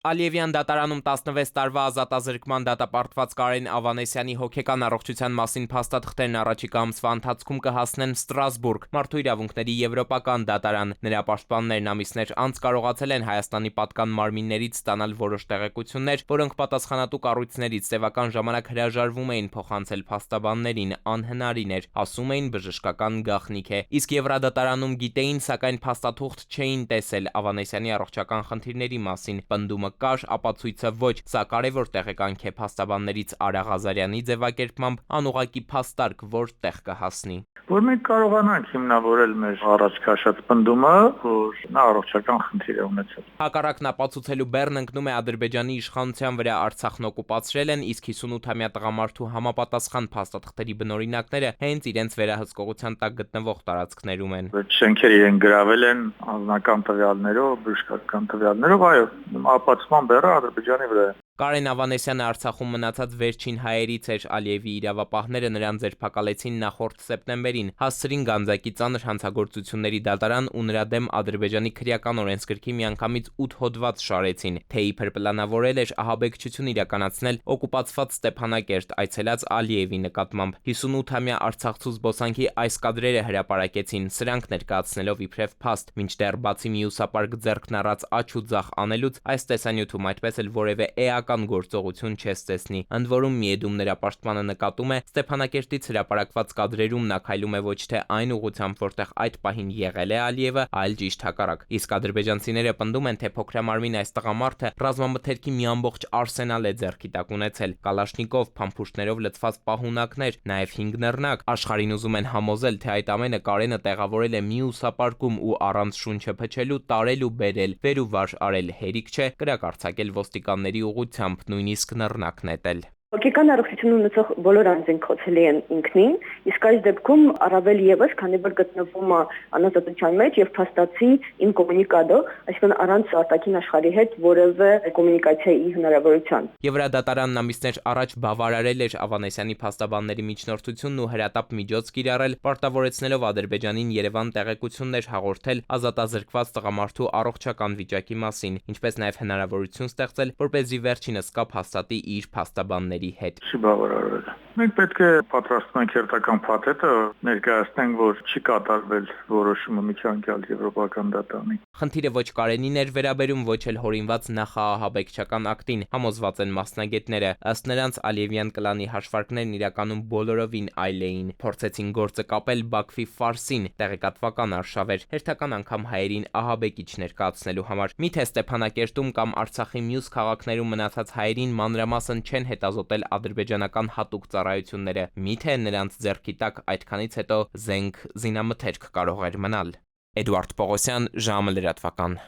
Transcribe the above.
Ալիևյան դատարանում 16 տարվա ազատազրկման դատապարտված Կարեն Ավանեսյանի հոգեկան առողջության մասին փաստաթղթերն առաջիկա ամսվա ընթացքում կհասնեն Ստրասբուրգ, Մարդու իրավունքների եվրոպական դատարան։ Նրա պաշտպաններն ամիսներ անց կարողացել են Հայաստանի պատկան մարմիններից ստանալ որոշ տեղեկություններ, որոնք պատասխանատու կառույցներից տևական ժամանակ հրաժարվում էին փոխանցել փաստաբաններին, անհնարին էր, ասում էին բժշկական գաղտնիք է։ Իսկ Եվրադատարանում գիտեին, սակայն փաստաթուղթ չէին տեսել Ավանեսյանի առողջական խնդիրների մասին։ Պնդումը կար, ապացույցը ոչ, սա կարևոր տեղեկանք է փաստաբաններից Արա Ղազարյանի ձևակերպմամբ անուղղակի փաստարկ որտեղ կհասնի։ Որ մենք կարողանանք հիմնավորել մեր առաջ քաշած պնդումը, որ նա առողջական խնդիր է ունեցել։ Հակառակն ապացուցելու բեռն ընկնում է Ադրբեջանի իշխանության վրա, Արցախն օկուպացրել են, իսկ 58-ամյա տղամարդու համապատասխան փաստաթղթերի բնօրինակները հենց իրենց վերահսկողության տակ գտնվող տարածքներում են։ Շենքերը իրեն գրավել են անձնական տվյալներով, բժշկական տվյալներով, այո, ապացուցման բեռը Ադրբեջանի վրա է։ Կարեն Ավանեսյանը Արցախում մնացած վերջին հայերից էր։ Ալիևի իրավապահները նրան ձերբակալեցին նախորդ սեպտեմբերին, հասցրին Գանձակի ծանր հանցագործությունների դատարան ու նրա դեմ Ադրբեջանի քրեական օրենսգրքի միանգամից 8 հոդված շարեցին, թե իբր պլանավորել էր ահաբեկչություն իրականացնել օկուպացված Ստեփանակերտ այցելած Ալիևի նկատմամբ։ 58-ամյա արցախցու զբոսանքի այս կադրերը հրապարակեցին, սրանք ներկայացնելով իբրև փաստ, մինչդեռ բացի միուսապարկ ձեռքն առած աչ ու ձախ անելուց, այս տեսանյութում այդպես էլ որևէ գործողություն չես տեսնի։ Ընդ որում Միեդում նրա պաշտպանը նկատում է, Ստեփանակերտից հրապարակված կադրերում նա քայլում է ոչ թե այն ուղղությամբ, որտեղ այդ պահին եղել է Ալիևը, այլ ճիշտ հակառակ։ Իսկ ադրբեջանցիները պնդում են, թե փոքրամարմին այս տղամարդը ռազմամթերքի մի ամբողջ արսենալ է ձեռքի տակ ունեցել՝ կալաշնիկով, փամփուշտներով լցված պահունակներ, նաև 5 նռնակ։ Աշխարհին ուզում են համոզել, թե այդ ամենը Կարենը տեղավորել է միուսապարկում ու առանց շունչը փչելու տարել ու բերել, վեր ու վար արել, հերիք չէ կրակ արձակել ոստիկանների ուղղությամբ, նույնիսկ նռնակ նետել։ Հոգեկան առողջություն ունեցող բոլոր անձինք խոցելի են ինքնին, իսկ այս դեպքում առավել եւս, քանի որ գտնվում է անազատության մեջ եւ փաստացի իմ կոմունիկադո, այսինքն առանց արտաքին աշխարհի հետ որևէ կոմունիկացիայի հնարավորության։ Եվրադատարանն ամիսներ առաջ բավարարել էր Ավանեսյանի փաստաբանների միջնորդությունն ու հրատապ միջոց կիրառել, պարտավորեցնելով Ադրբեջանին Երևան տեղեկություններ հաղորդել ազատազրկված տղամարդու առողջական վիճակի մասին, ինչպես նաև հնարավորություն ստեղծել, որպեսզի վերջինս կապ հաստատի իր փաստաբանների հետ։ Չի բավարարվել։ Մենք պետք է պատրաստենք հերթական փաթեթը, ներկայացնենք, որ չի կատարվել որոշումը միջանկյալ եվրոպական դատարանի։ Խնդիրը ոչ Կարենին էր վերաբերում, ոչ էլ հորինված նախահաբեկչական ակտին, համոզված են մասնագետները։ Ըստ նրանց Ալիևյան կլանի հաշվարկներն իրականում բոլորովին այլ էին։ Փորձեցին գործը կապել Բաքվի ֆարսին, տեղեկատվական արշավ էր, հերթական անգամ հայերին ահաբեկիչ ներկայացնելու համար։ Միթե Ստեփանակերտում կամ Արցախի մյուս քաղաքներում մնացած հայերին մանրամասն չեն հետազոտել ադրբեջանական հատուկ ծառայությունները։ Միթե նրանց ձեռքի տակ այդքանից հետո զինամթերք կարող էր մնալ։ Էդուարդ Պողոսյան, ժամը լրատվական։